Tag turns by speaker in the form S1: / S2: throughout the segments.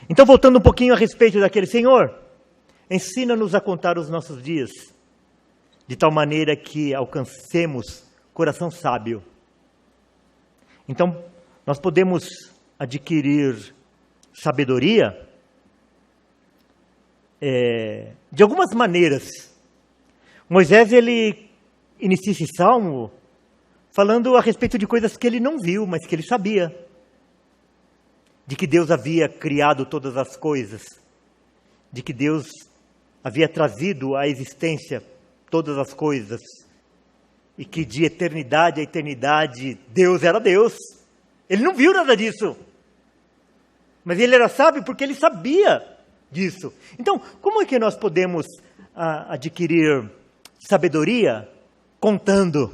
S1: Então, voltando um pouquinho a respeito daquele Senhor, ensina-nos a contar os nossos dias, de tal maneira que alcancemos coração sábio. Então, nós podemos adquirir sabedoria de algumas maneiras. Moisés, ele inicia esse salmo falando a respeito de coisas que ele não viu, mas que ele sabia. De que Deus havia criado todas as coisas, de que Deus havia trazido à existência todas as coisas, e que de eternidade a eternidade Deus era Deus. Ele não viu nada disso, mas ele era sábio porque ele sabia disso. Então, como é que nós podemos adquirir sabedoria? Contando.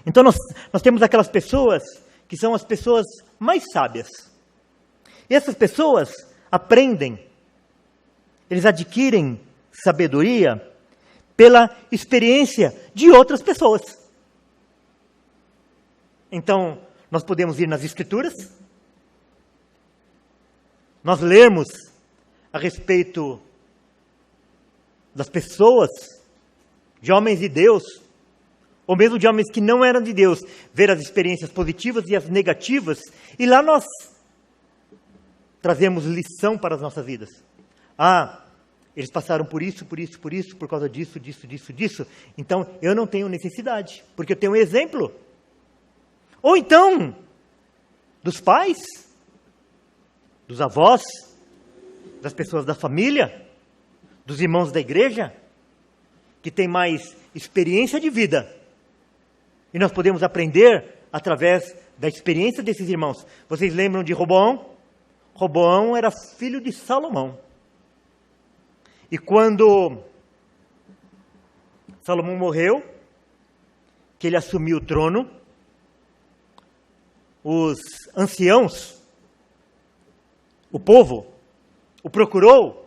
S1: Então, nós temos aquelas pessoas que são as pessoas mais sábias. E essas pessoas aprendem, eles adquirem sabedoria pela experiência de outras pessoas. Então, nós podemos ir nas Escrituras, nós lermos a respeito das pessoas, de homens de Deus, ou mesmo de homens que não eram de Deus, ver as experiências positivas e as negativas, e lá nós trazemos lição para as nossas vidas. Eles passaram por isso, por causa disso. Então, eu não tenho necessidade, porque eu tenho um exemplo. Ou então, dos pais, dos avós, das pessoas da família, dos irmãos da igreja, que têm mais experiência de vida. E nós podemos aprender através da experiência desses irmãos. Vocês lembram de Roboão? Roboão era filho de Salomão. E quando Salomão morreu, que ele assumiu o trono, os anciãos, o povo, o procurou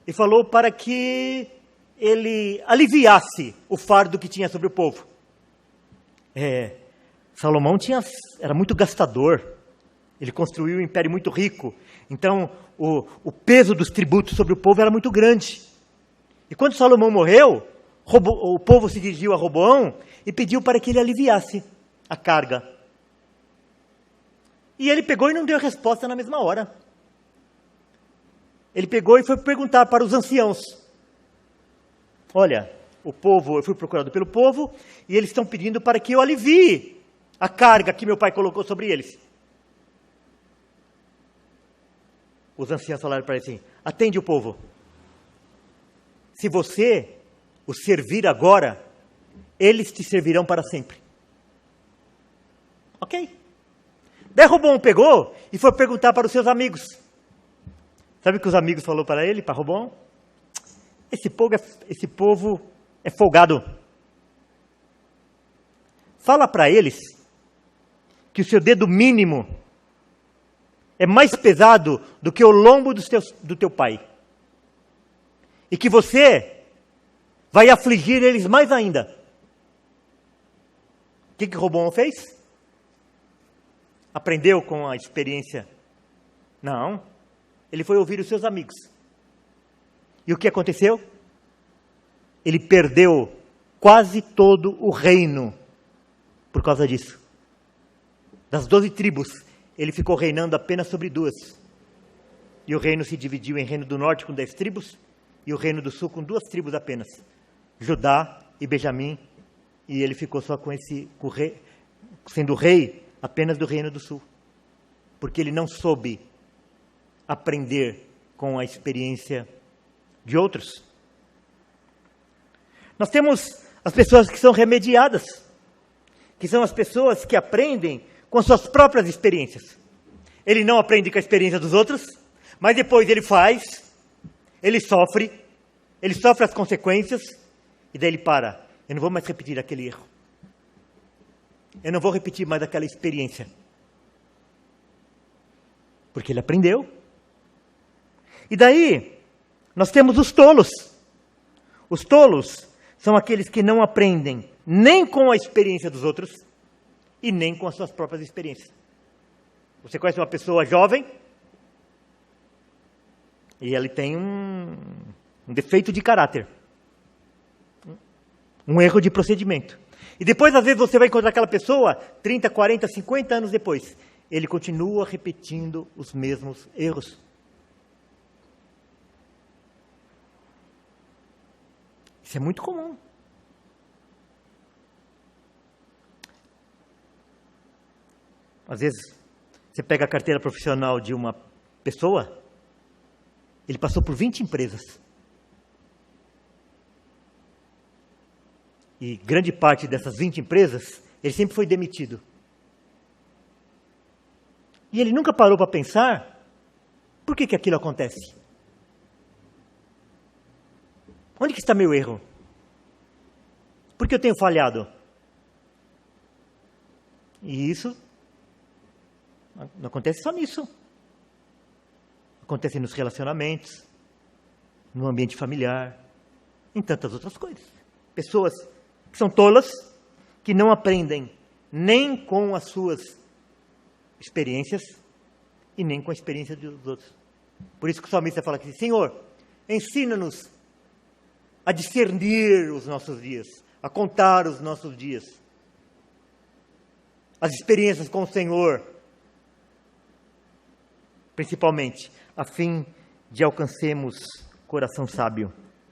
S1: e falou para que ele aliviasse o fardo que tinha sobre o povo. Salomão era muito gastador, ele construiu um império muito rico, então o peso dos tributos sobre o povo era muito grande. E quando Salomão morreu, o povo se dirigiu a Roboão e pediu para que ele aliviasse a carga. E ele pegou e não deu resposta na mesma hora. Ele pegou e foi perguntar para os anciãos. Olha, eu fui procurado pelo povo e eles estão pedindo para que eu alivie a carga que meu pai colocou sobre eles. Os anciãos falaram para ele assim: atende o povo. Se você os servir agora, eles te servirão para sempre. Ok? Daí Roboão pegou e foi perguntar para os seus amigos. Sabe o que os amigos falaram para ele, para Roboão? Esse povo é folgado. Fala para eles que o seu dedo mínimo é mais pesado do que o lombo do teu pai. E que você vai afligir eles mais ainda. O que Roboão fez? Aprendeu com a experiência? Não. Ele foi ouvir os seus amigos. E o que aconteceu? Ele perdeu quase todo o reino por causa disso. Das 12 tribos, ele ficou reinando apenas sobre 2. E o reino se dividiu em reino do norte com 10 tribos, e o reino do sul com 2 tribos apenas, Judá e Benjamim, e ele ficou só sendo rei apenas do reino do sul, porque ele não soube aprender com a experiência de outros. Nós temos as pessoas que são remediadas, que são as pessoas que aprendem com suas próprias experiências. Ele não aprende com a experiência dos outros, mas depois ele faz, ele sofre as consequências, e daí ele para. Eu não vou mais repetir aquele erro. Eu não vou repetir mais aquela experiência. Porque ele aprendeu. E daí, nós temos os tolos. Os tolos são aqueles que não aprendem nem com a experiência dos outros e nem com as suas próprias experiências. Você conhece uma pessoa jovem E ele tem um defeito de caráter. Um erro de procedimento. E depois, às vezes, você vai encontrar aquela pessoa, 30, 40, 50 anos depois. Ele continua repetindo os mesmos erros. Isso é muito comum. Às vezes, você pega a carteira profissional de uma pessoa, ele passou por 20 empresas. E grande parte dessas 20 empresas, ele sempre foi demitido. E ele nunca parou para pensar, por que aquilo acontece? Onde que está meu erro? Por que eu tenho falhado? E isso não acontece só nisso. Acontece nos relacionamentos, no ambiente familiar, em tantas outras coisas. Pessoas que são tolas, que não aprendem nem com as suas experiências e nem com a experiência dos outros. Por isso que o salmista fala aqui, Senhor, ensina-nos a discernir os nossos dias, a contar os nossos dias, as experiências com o Senhor, principalmente, a fim de alcancemos coração sábio.